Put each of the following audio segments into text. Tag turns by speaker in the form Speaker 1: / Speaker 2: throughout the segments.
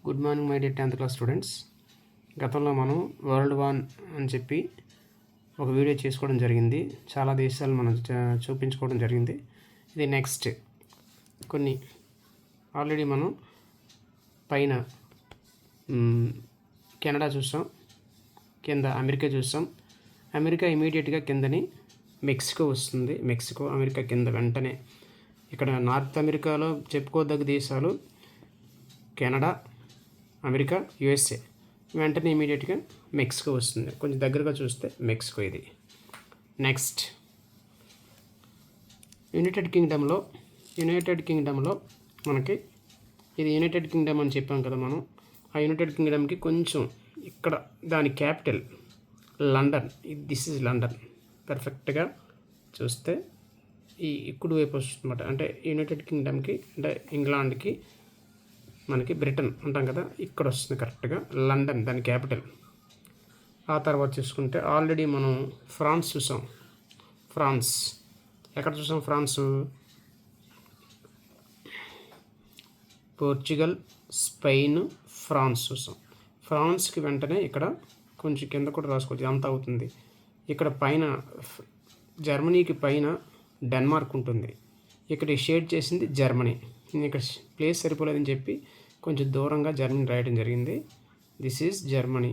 Speaker 1: Good morning my dear 10th class students. గతంలో మనం world war అని చెప్పి ఒక వీడియో చేసుకోవడం జరిగింది. చాలా దేశాలు మనం చూపించుకోవడం జరిగింది. ఇది నెక్స్ట్ కొన్ని ఆల్రెడీ మనం పైన కెనడా చూసాం, కింద అమెరికా చూసాం. అమెరికా ఇమీడియట్గా కిందని మెక్సికో వస్తుంది. మెక్సికో అమెరికా కింద వెంటనే ఇక్కడ నార్త్ అమెరికాలో చెప్పుకోదగ్గ దేశాలు కెనడా, అమెరికా, యుఎస్ఏ. వెంటనే ఇమీడియట్గా మెక్సికో వస్తుంది. కొంచెం దగ్గరగా చూస్తే మెక్సికో ఇది. నెక్స్ట్ యునైటెడ్ కింగ్డమ్లో మనకి ఇది యునైటెడ్ కింగ్డమ్ అని చెప్పాం కదా మనం. ఆ యునైటెడ్ కింగ్డమ్కి కొంచెం ఇక్కడ దాని capital London. This is London. పర్ఫెక్ట్గా చూస్తే ఈ కుడి వైపు వస్తుంది అన్నమాట. అంటే యునైటెడ్ కింగ్డమ్కి అంటే ఇంగ్లాండ్కి మనకి బ్రిటన్ ఉంటాం కదా, ఇక్కడ వస్తుంది కరెక్ట్గా లండన్ దాని క్యాపిటల్. ఆ తర్వాత చూసుకుంటే ఆల్రెడీ మనం ఫ్రాన్స్ చూసాం. ఫ్రాన్స్ ఎక్కడ చూసాం? పోర్చుగల్, స్పెయిన్, ఫ్రాన్స్ చూసాం. ఫ్రాన్స్కి వెంటనే ఇక్కడ కొంచెం కింద కూడా రాసుకోవచ్చు, అంత అవుతుంది. ఇక్కడ పైన జర్మనీకి పైన డెన్మార్క్ ఉంటుంది. ఇక్కడ షేడ్ చేసింది జర్మనీ. నేను ఇక్కడ ప్లేస్ సరిపోలేదని చెప్పి కొంచెం దూరంగా జర్మనీ రాయడం జరిగింది. This is Germany.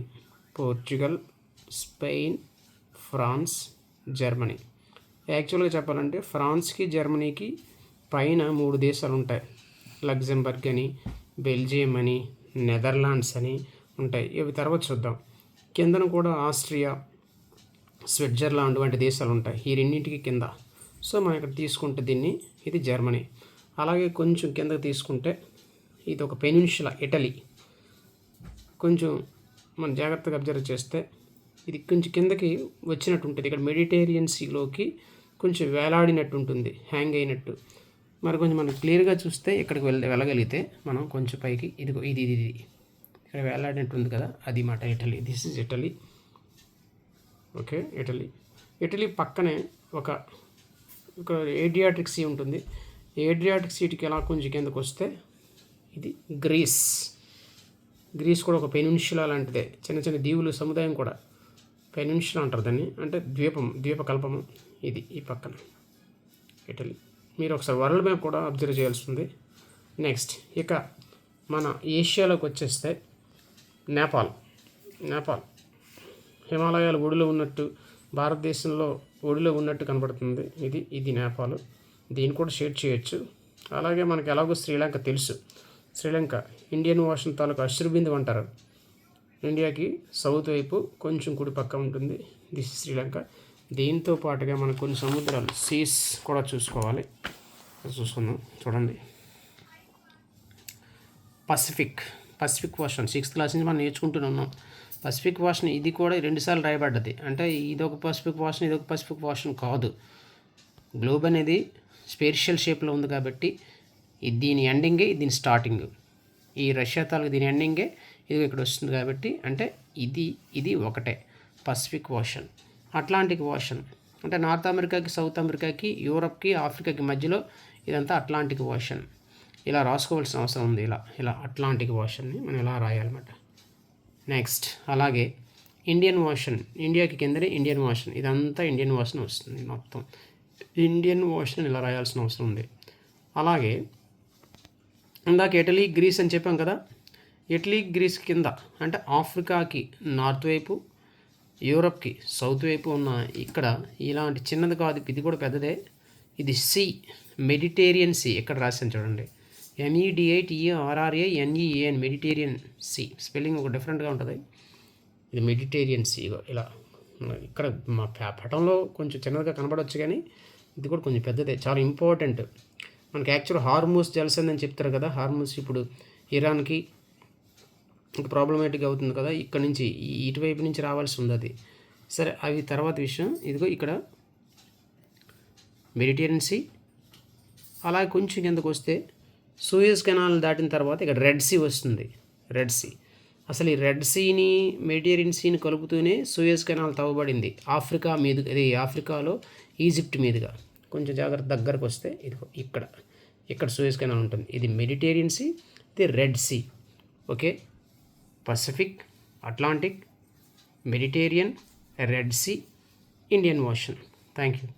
Speaker 1: Portugal, Spain, France, Germany. యాక్చువల్గా చెప్పాలంటే ఫ్రాన్స్కి జర్మనీకి పైన 3 దేశాలు ఉంటాయి. లగ్జంబర్గ్ అని, బెల్జియం అని, నెదర్లాండ్స్ అని ఉంటాయి. ఇవి తర్వాత చూద్దాం. కిందన కూడా ఆస్ట్రియా, స్విట్జర్లాండ్ వంటి దేశాలు ఉంటాయి. ఈ రెండింటికి కింద. సో మనం ఇక్కడ తీసుకుంటే దీన్ని ఇది జర్మనీ. అలాగే కొంచెం కిందకి తీసుకుంటే ఇది ఒక పెనిన్షులా ఇటలీ. కొంచెం మనం జాగ్రత్తగా అబ్జర్వ్ చేస్తే ఇది కొంచెం కిందకి వచ్చినట్టు ఉంటుంది. ఇక్కడ మెడిటేరియన్ సీలోకి కొంచెం వేలాడినట్టు ఉంటుంది, హ్యాంగ్ అయినట్టు. మరి కొంచెం మనం క్లియర్గా చూస్తే ఇక్కడికి వెళ్ళగలిగితే మనం కొంచెం పైకి ఇది ఇక్కడ వేలాడినట్టు ఉంది కదా, అది మాట Italy. This is Italy. Okay, Italy పక్కనే ఒక ఏడ్రియాటిక్ సీ ఉంటుంది. ఏడ్రియాటిక్ సీకి ఎలా కొంచెం కిందకు వస్తే ఇది గ్రీస్ కూడా ఒక పెనిన్షులా లాంటిదే. చిన్న చిన్న దీవులు సముదాయం కూడా పెనిన్షులా అంటారు దాన్ని. అంటే ద్వీపకల్పము. ఇది ఈ పక్కన ఇటలీ. మీరు ఒకసారి వరల్డ్ మ్యాప్ కూడా అబ్జర్వ్ చేయాల్సింది. నెక్స్ట్ ఇక మన ఏషియాలోకి వచ్చేస్తే నేపాల్. హిమాలయాలు ఒడిలో ఉన్నట్టు, భారతదేశంలో ఒడిలో ఉన్నట్టు కనబడుతుంది. ఇది నేపాల్. దీన్ని కూడా షేర్ చేయొచ్చు. అలాగే మనకి ఎలాగో శ్రీలంక తెలుసు. శ్రీలంక ఇండియన్ ఓషన్ తాలూకు అశ్రుబిందు అంటారు. ఇండియాకి సౌత్ వైపు కొంచెం కుడి పక్క ఉంటుంది. దిస్ శ్రీలంక. దీంతో పాటుగా మనకు కొన్ని సముద్రాలు సీస్ కూడా చూసుకుందాం. చూడండి, పసిఫిక్ ఓషన్ 6th క్లాస్ నుంచి మనం నేర్చుకుంటున్నాం. పసిఫిక్ ఓషన్ ఇది కూడా 2 సార్లు రాయబడ్డది. అంటే ఇదొక పసిఫిక్ ఓషన్ కాదు. గ్లోబ్ అనేది స్పేషియల్ షేప్లో ఉంది కాబట్టి దీని ఎండింగే దీని స్టార్టింగ్. ఈ రష్యా తాలూకు దీని ఎండింగే ఇది ఇక్కడ వస్తుంది కాబట్టి అంటే ఇది ఒకటే పసిఫిక్ ఓషన్. అట్లాంటిక్ ఓషన్ అంటే నార్త్ అమెరికాకి, సౌత్ అమెరికాకి, యూరప్కి, ఆఫ్రికాకి మధ్యలో ఇదంతా అట్లాంటిక్ ఓషన్. ఇలా రాసుకోవాల్సిన అవసరం ఉంది. ఇలా అట్లాంటిక్ ఓషన్ని మనం ఇలా రాయాలన్నమాట. నెక్స్ట్ అలాగే ఇండియన్ ఓషన్. ఇండియాకి కిందనే ఇండియన్ ఓషన్. ఇదంతా ఇండియన్ ఓషన్ వస్తుంది. మొత్తం ఇండియన్ ఓషన్ ఇలా రాయాల్సిన అవసరం ఉంది. అలాగే ఇందాక ఇటలీ, గ్రీస్ అని చెప్పాం కదా. ఇటలీ, గ్రీస్ కింద అంటే ఆఫ్రికాకి నార్త్ వైపు, యూరప్కి సౌత్ వైపు ఉన్న ఇక్కడ ఇలాంటి చిన్నది కాదు, ఇది కూడా పెద్దదే. ఇది సీ, మెడిటేరియన్ సీ. ఇక్కడ రాశాను చూడండి, MEDITERRANEAN, మెడిటేరియన్ సీ. స్పెల్లింగ్ ఒక డిఫరెంట్గా ఉంటుంది. ఇది మెడిటేరియన్ సీ. ఇలా ఇక్కడ మా పటంలో కొంచెం చిన్నదిగా కనబడవచ్చు, కానీ ఇది కూడా కొంచెం పెద్దదే, చాలా ఇంపార్టెంట్. మనకి యాక్చువల్ హార్మూస్ జలసంధి అని చెప్తారు కదా. హార్మూస్ ఇప్పుడు ఇరాన్కి ప్రాబ్లమేటిక్ అవుతుంది కదా. ఇక్కడ నుంచి ఇటువైపు నుంచి రావాల్సి ఉంది అది. సరే, అవి తర్వాత విషయం. ఇదిగో ఇక్కడ మెడిటేరియన్ సీ. అలాగే కొంచెం కిందకు వస్తే సూయజ్ కెనాల్ దాటిన తర్వాత ఇక్కడ రెడ్ సీ వస్తుంది. అసలు ఈ రెడ్ సీని, మెడిటేరియన్ సీని కలుపుతూనే సూయజ్ కెనాల్ తవ్వబడింది ఆఫ్రికా మీద. ఇది ఆఫ్రికాలో ఈజిప్ట్ మీదుగా. కొంచెం జాగ్రత్త దగ్గరకు వస్తే ఇదిగో ఇక్కడ సూయజ్ కెనాల్ ఉంటుంది. ఇది మెడిటేరియన్ సీ, ఇది red sea. Okay, Pacific, Atlantic, Mediterranean, red sea, Indian ocean. Thank you.